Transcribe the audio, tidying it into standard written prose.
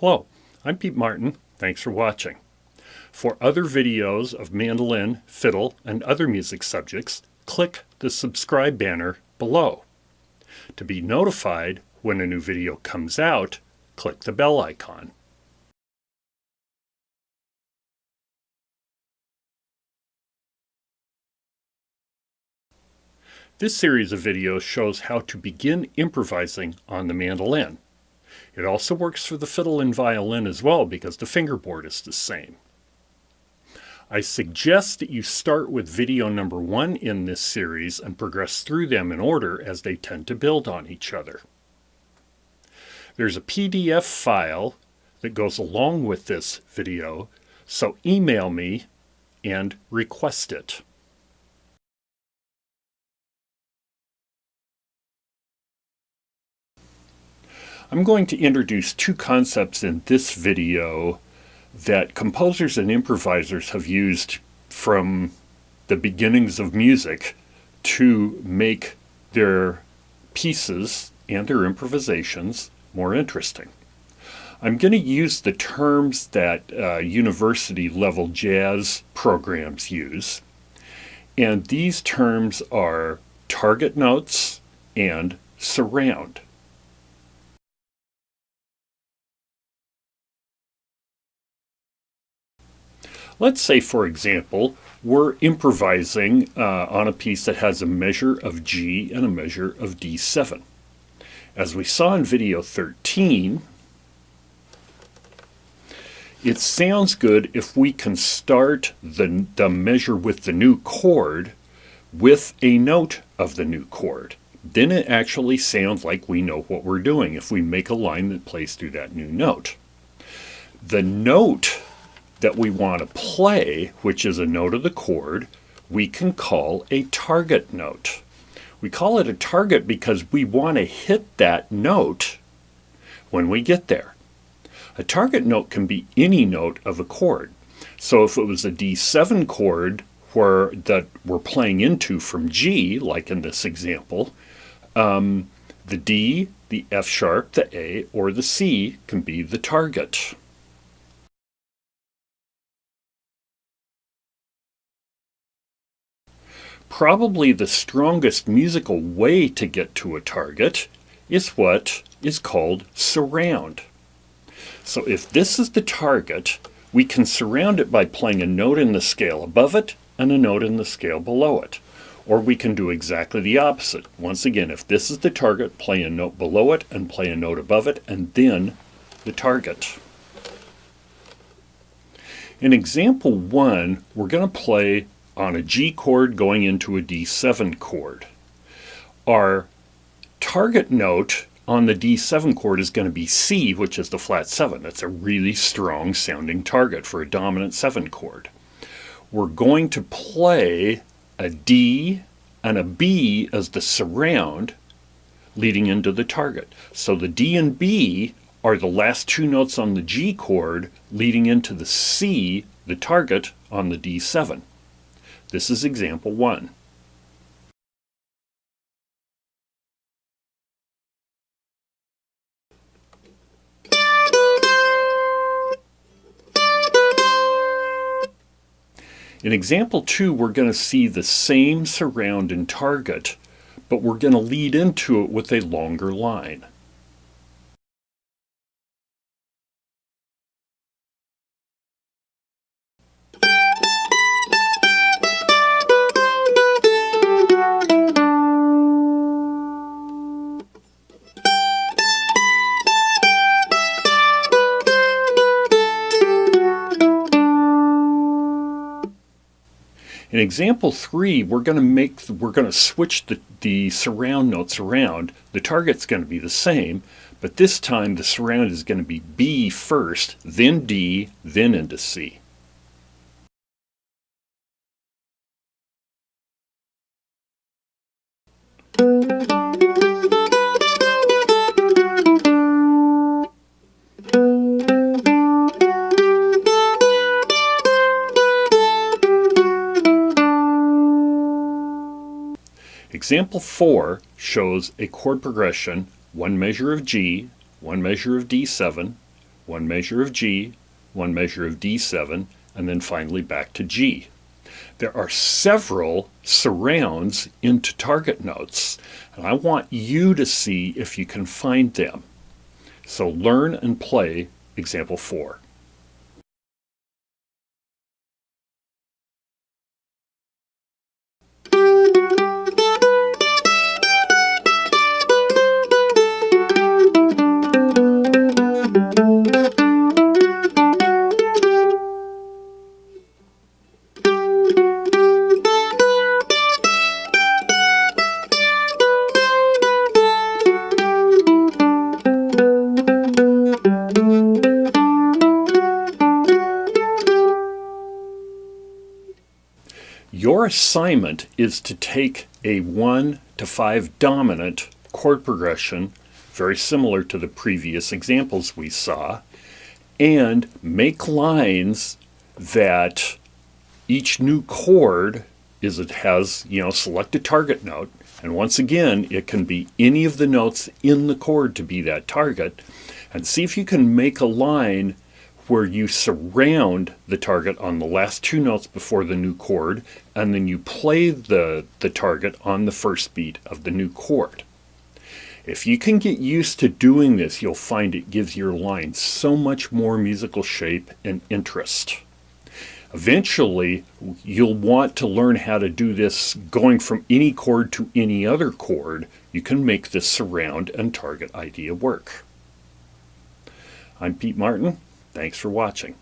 Hello, I'm Pete Martin. Thanks for watching. For other videos of mandolin, fiddle, and other music subjects, click the subscribe banner below. To be notified when a new video comes out, click the bell icon. This series of videos shows how to begin improvising on the mandolin. It also works for the fiddle and violin as well because the fingerboard is the same. I suggest that you start with video number 1 in this series and progress through them in order as they tend to build on each other. There's a PDF file that goes along with this video, so email me and request it. I'm going to introduce two concepts in this video that composers and improvisers have used from the beginnings of music to make their pieces and their improvisations more interesting. I'm going to use the terms that university-level jazz programs use, and these terms are target notes and surround. Let's say, for example, we're improvising on a piece that has a measure of G and a measure of D7. As we saw in video 13, it sounds good if we can start the measure with the new chord with a note of the new chord. Then it actually sounds like we know what we're doing if we make a line that plays through that new note. The note that we want to play, which is a note of the chord, we can call a target note. We call it a target because we want to hit that note when we get there. A target note can be any note of a chord. So if it was a D7 chord that we're playing into from G, like in this example, the D, the F sharp, the A, or the C can be the target. Probably the strongest musical way to get to a target is what is called surround. So if this is the target, we can surround it by playing a note in the scale above it and a note in the scale below it. Or we can do exactly the opposite. Once again, if this is the target, play a note below it and play a note above it, and then the target. In example 1, we're going to play on a G chord going into a D7 chord. Our target note on the D7 chord is going to be C, which is the flat 7. That's a really strong sounding target for a dominant 7 chord. We're going to play a D and a B as the surround leading into the target. So the D and B are the last two notes on the G chord leading into the C, the target, on the D7. This is example 1. In example 2, we're going to see the same surround and target, but we're going to lead into it with a longer line. In example 3, we're going to switch the surround notes around. The target's going to be the same, but this time the surround is going to be B first, then D, then into C. Example 4 shows a chord progression, one measure of G, one measure of D7, one measure of G, one measure of D7, and then finally back to G. There are several surrounds into target notes, and I want you to see if you can find them. So learn and play example 4. Your assignment is to take a 1 to 5 dominant chord progression, very similar to the previous examples we saw, and make lines that each new chord has, select a target note, and once again, it can be any of the notes in the chord to be that target, and see if you can make a line where you surround the target on the last 2 notes before the new chord, and then you play the target on the first beat of the new chord. If you can get used to doing this, you'll find it gives your line so much more musical shape and interest. Eventually, you'll want to learn how to do this going from any chord to any other chord. You can make this surround and target idea work. I'm Pete Martin. Thanks for watching.